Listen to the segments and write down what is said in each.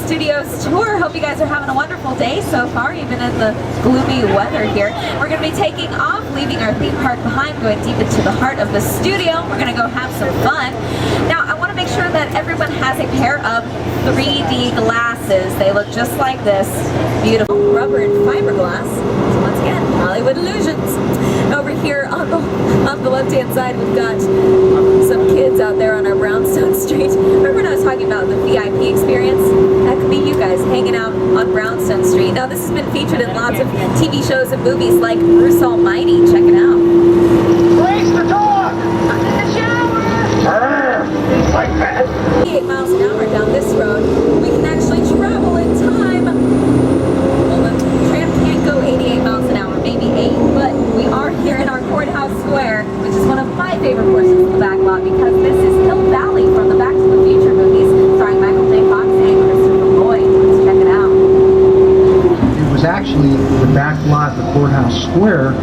Studios tour. Hope you guys are having a wonderful day so far, even in the gloomy weather here. We're going to be taking off, leaving our theme park behind, going deep into the heart of the studio. We're going to go have some fun. Now, I want to make sure that everyone has a pair of 3D glasses. They look just like this. Beautiful rubber and fiberglass. So once again, Hollywood Illusions. Over here on the left-hand side, we've got some kids out there on our Brownstone Street. Remember when I was talking about the VIP experience? That could be you guys hanging out on Brownstone Street. Now, this has been featured in lots of TV shows and movies like Bruce Almighty. Check it out. Raise the dog! I'm in the shower! Like that. 88 miles an hour down this road. We can actually travel in time. Well, the tram can't go 88 miles an hour, maybe 8, but we are here in our Courthouse Square, which is one of my favorite portions of the back lot because this is Hill Valley from the Back to the Future movies starring Michael J. Fox and Christopher Lloyd. Let's check it out. It was actually the back lot of the Courthouse Square.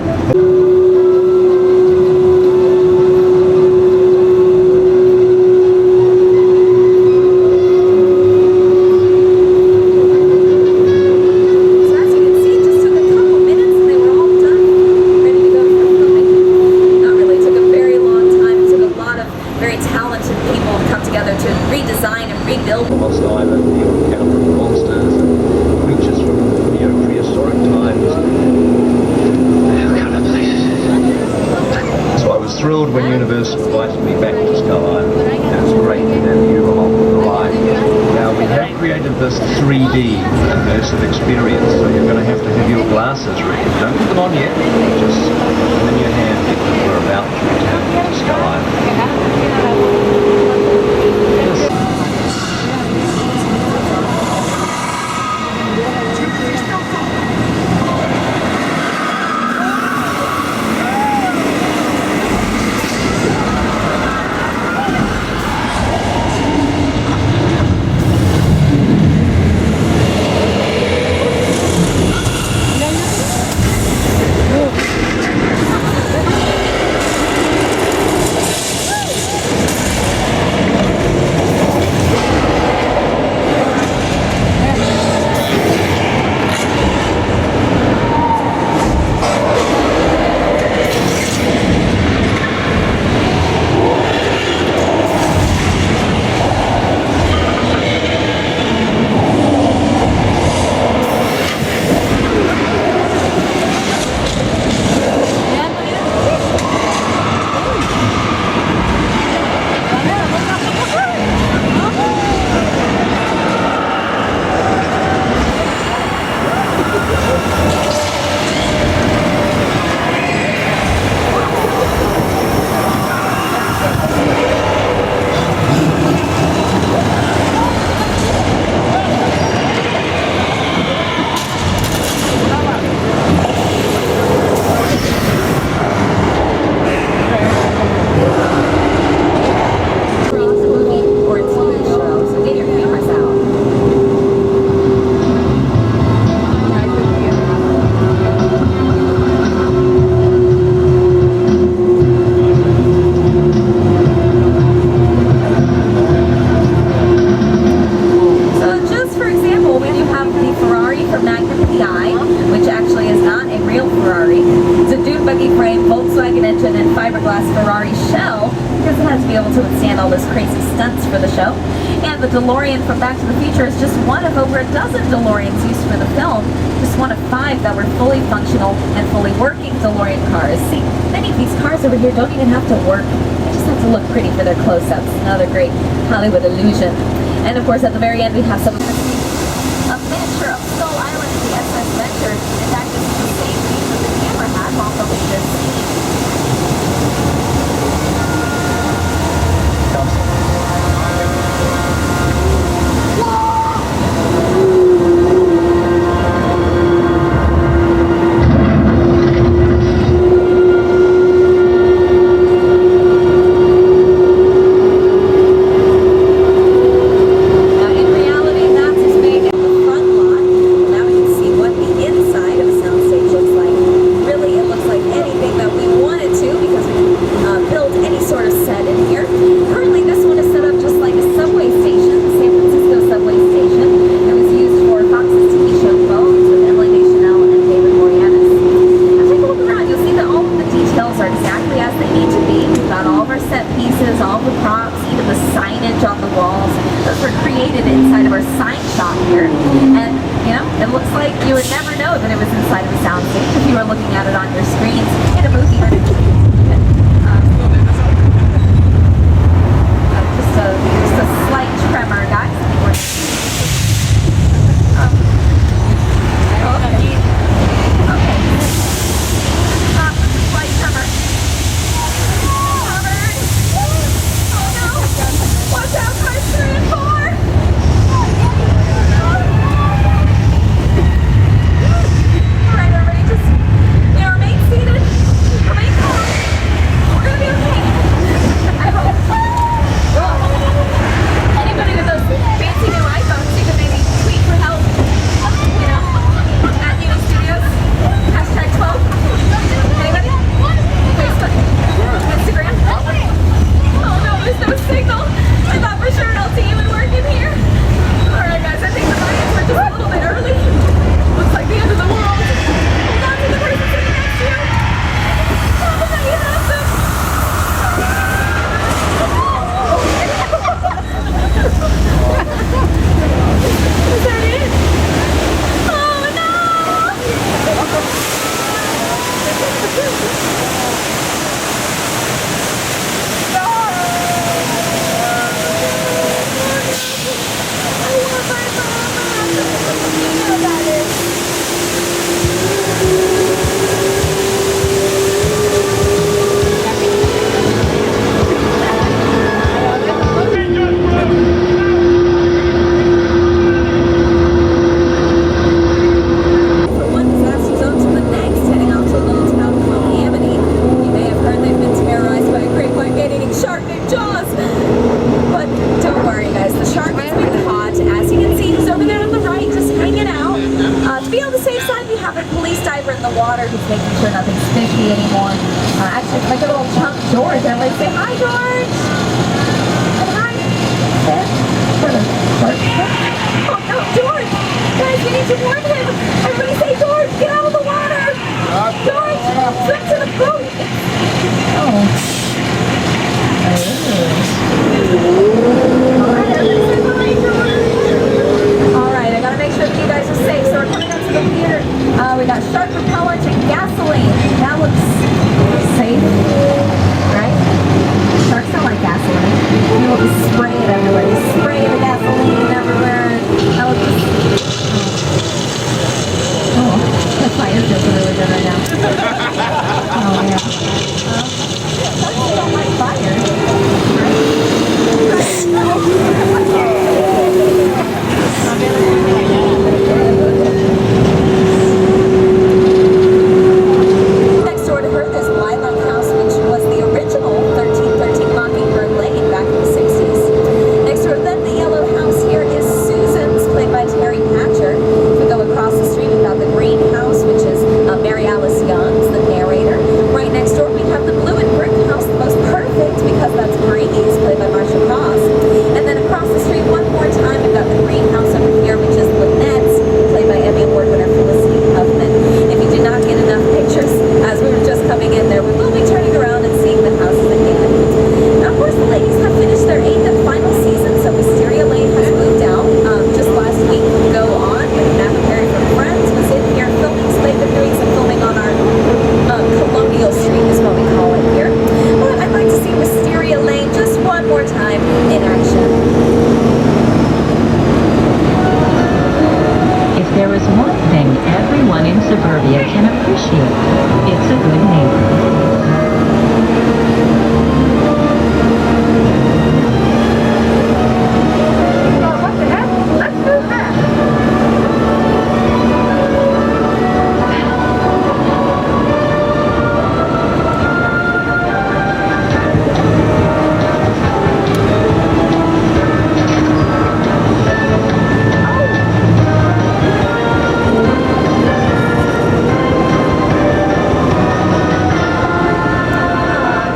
Thrilled when Universal invited me back to Skull Island. It was great to have you along for the ride. Now we have created this 3D immersive experience, so you're going to have your glasses ready. Don't put them on yet, just put them in your hand if we're about to return to Skull Island. The DeLorean from Back to the Future is just one of over a dozen DeLoreans used for the film, just one of 5 that were fully functional and fully working DeLorean cars. See, many of these cars over here don't even have to work, they just have to look pretty for their close-ups. Another great Hollywood illusion. And of course at the very end we have some a miniature of Skull Island, the SS Venture. In fact, this is the same piece that the camera had while filming this scene. Now, in reality, that's as big as the front lot. Now we can see what the inside of walls. Those were created inside of our sign shop here. And, you know, it looks like you would never know that it was inside of a soundstage if you were looking at it on your screens in a movie. Just a slight tremor, guys. Okay. Slight tremor. Covered. Oh no! Watch out, cars 3 and 4! Alright, everybody, just, remain seated. Remain calm. We're gonna be okay. I hope. Anybody with those fancy new iPhones, you can maybe tweet for help. You know, at Uni Studios. #12. Anybody? Facebook? Instagram? Oh no, there's no signal. I thought for sure LTE would work in here. Alright guys, I think the audience were just a little bit early. Looks like the end of the world. Hold on to the person sitting next to you. Oh, now you have them. Is that it? Oh no! From one disaster zone to the next, heading out to a little town called Amity. You may have heard they've been terrorized by a great white man-eating shark named Jaws. But don't worry, guys. The shark has been caught. As you can see, he's over there on the right, just hanging out. To be on the safe side, we have a police diver in the water who's making sure nothing's fishy anymore. Actually, it's like a little chunk George. Everybody say hi, George. Say hi. Oh no, George! Guys, we need to warn him. Everybody say, George, get out of the water. George, swim to the boat. Oh. Alright, I gotta make sure that you guys are safe. So we're coming up to the pier. We got shark repellent and gasoline. That looks safe, right? Sharks don't like gasoline. You will just spray it everywhere. Spray the gasoline everywhere. That looks. Oh, the fire feels really good right now. Oh yeah. Sharks don't like fire. Next door to her, there's Lilac House, which was the original 1313 Mockingbird Lane back in the 60s. Next door to them, the yellow house here is Susan's, played by Terry Hatcher. If we go across the street, we've got the green house, which is Mary Alice Young's, the narrator. Right next door, we have the blue and brick house, the most perfect because that's Breeze, played by Marsha Cross. And then across the street, one more time, we've got the green house over here, which is Lynette's, played by Emmy Award winner Felicity Huffman. If you did not get enough pictures as we were just coming in there, we will be turning around and seeing the houses again. Now, of course, the ladies have finished their 8th and final season, so Wisteria Lane has moved out. Just last week, Go On with Matthew Perry from Friends was in here filming, so they've been doing some filming on our Colonial Street is what we call it here. But I'd like to see Wisteria Lane just one more time in action. If there is one thing everyone in suburbia can appreciate, it's a good neighborhood. What the heck? Let's move back.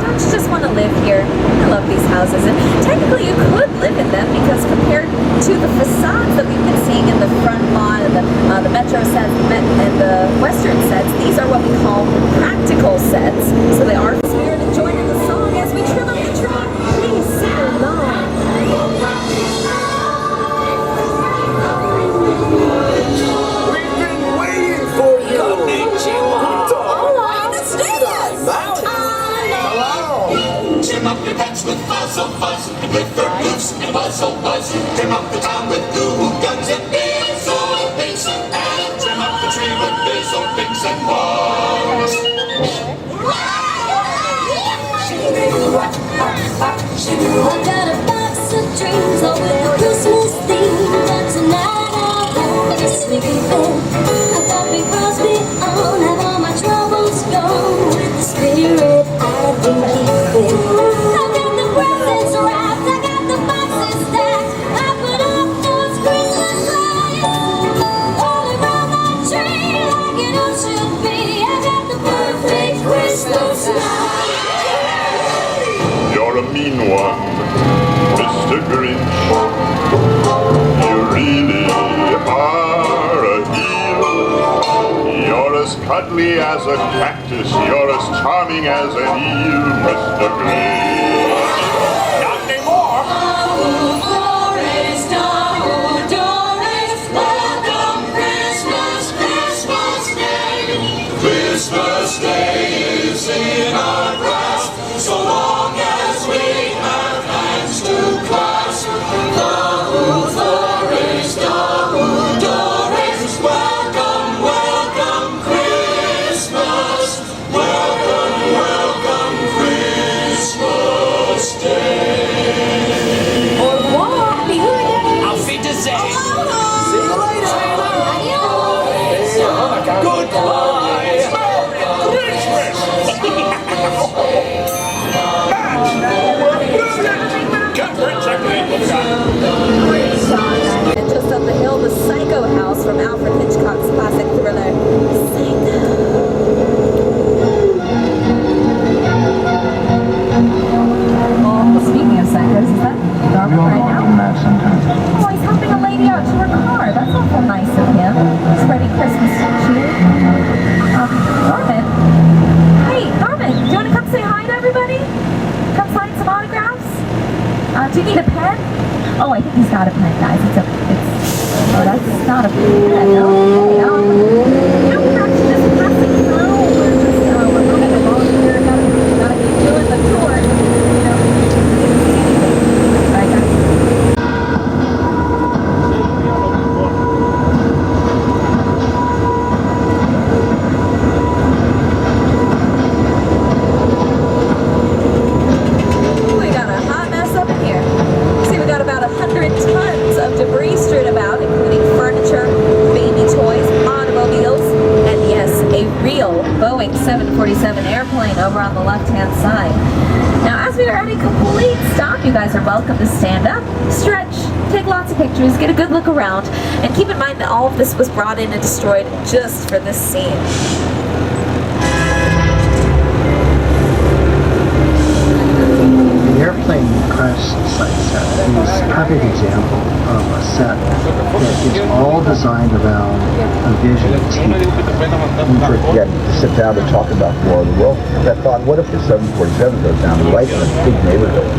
Don't you just want to live here? I love these houses, and technically you could live in them because compared to the facades that we've been seeing in the front lawn and the Metro sets and the Western sets, these are what we call practical sets. So they are spirit and join in the song as we trim up the tree. Please sing along. roofs and buzz, oh buzz. Trim up the town with goo guns and diesel pinks. And trim up the tree with diesel pinks and bombs. I got a box of dreams all with a Christmas theme, but tonight I want to sleep in bed. I got Bing Crosby on, have all my troubles gone. With the spirit I think he fits. I got the presents wrapped, I got the boxes stacked. I put up those Christmas lights all around my tree like it all should be. I got the perfect Christmas light. You're a mean one, Mr. Grinch. You really are a heel. You're as cuddly as a cactus. You're as charming as an eel, Mr. Grinch. Not anymore. Christmas Day is in our grasp, so long as we have hands to clasp. Welcome, welcome Christmas. Welcome, welcome Christmas Day. Au revoir. Auf Wiedersehen. See you later. Goodbye. And just up the hill, the Psycho House from Alfred Hitchcock's classic thriller, Psycho. Oh, speaking of psychos, is that Darwin right now? Oh, he's helping a lady out to her car. That's awful nice of him. Spreading Christmas cheer. Norman. Hey, Norman, do you want to come say hi to everybody? Come sign some autographs? Do you need a pen? Oh, I think he's got a pen, guys. Oh, that's not a pen. Okay. We're actually just passing through. We're moving along here. Gotta keep doing the tour. You know. All right, guys. We got a hot mess up in here. See, we got about 100 tons of debris strewn about, including furniture, baby toys, automobiles, and yes, a real Boeing 747 airplane over on the left-hand side. Now, as we are at a complete stop, you guys are welcome to stand up, stretch, take lots of pictures, get a good look around, and keep in mind that all of this was brought in and destroyed just for this scene. The airplane crash site set is a perfect example of a set that is all designed around a vision of team. Yeah, to sit down and talk about War of the World. That thought, what if the 747 goes down right in a big neighborhood?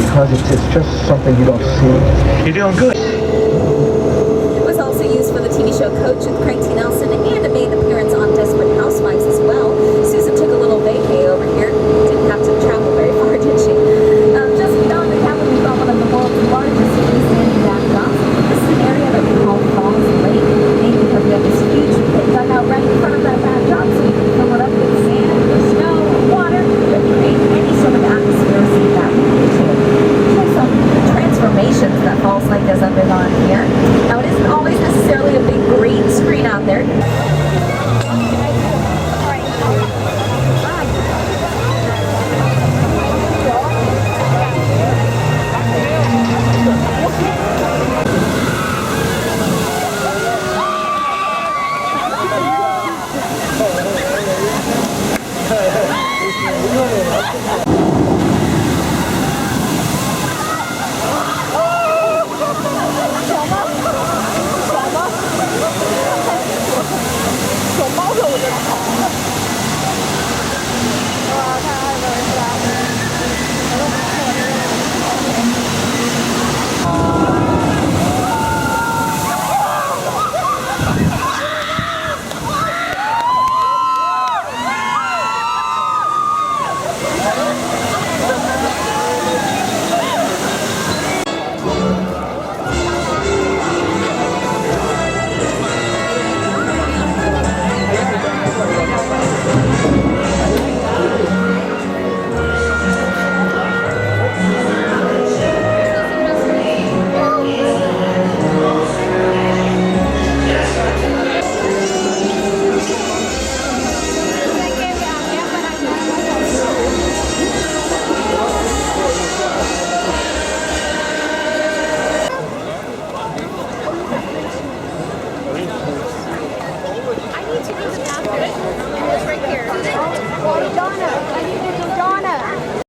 Because it's just something you don't see. You're doing good. It was also used for the TV show Coach with Craig T. Nelson, and it made an appearance on Desperate Housewives as well. Susan took a little vacay over here. Didn't have to travel very far, did she? Just beyond the cabin, we found one of the world's largest freestanding backdrops. This is an area that we call Falls Lake, named because we have this huge pit dug out right in front of that backdrop, so you can fill it up with sand, or snow, or water, to create any sort of atmosphere or scene that we need to. Here's some transformations that Falls Lake has undergone here. Now, it isn't always necessarily a big green screen out there.